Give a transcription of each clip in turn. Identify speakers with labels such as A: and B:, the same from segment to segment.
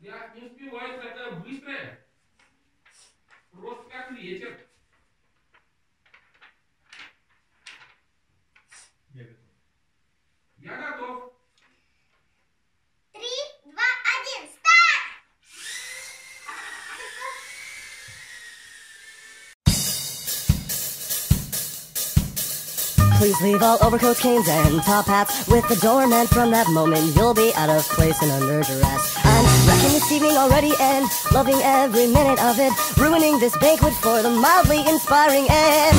A: Я не успеваю, такая быстрая. Просто как ветер. Я готов. Я готов.
B: 3, 2, 1, старт!
C: Please leave all overcoats, canes, and top hats with the doorman. From that moment, you'll be out of place and under duress. I'm wrecking this evening already and loving every minute of it, ruining this banquet for the mildly inspiring end.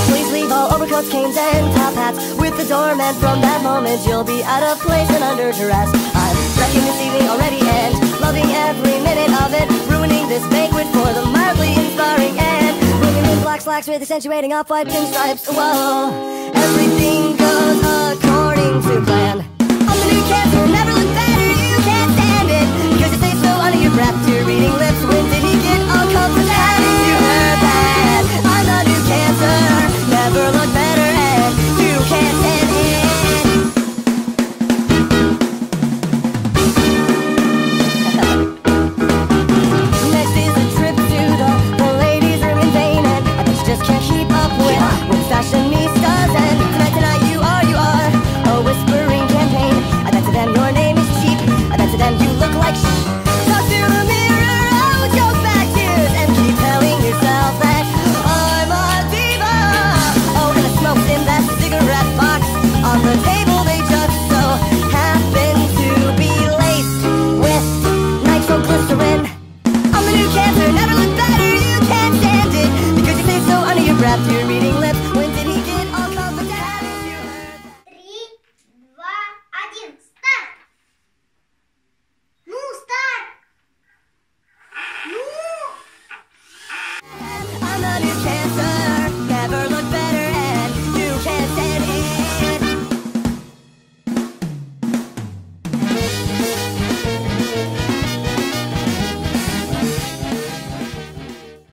C: Please leave all overcoats, canes, and top hats with the doorman. From that moment, you'll be out of place and under duress. I'm wrecking this evening already and loving every minute of it, ruining this banquet for the mildly inspiring end. Women in black slacks with accentuating off-white pinstripes. Whoa. Everything goes according to plan.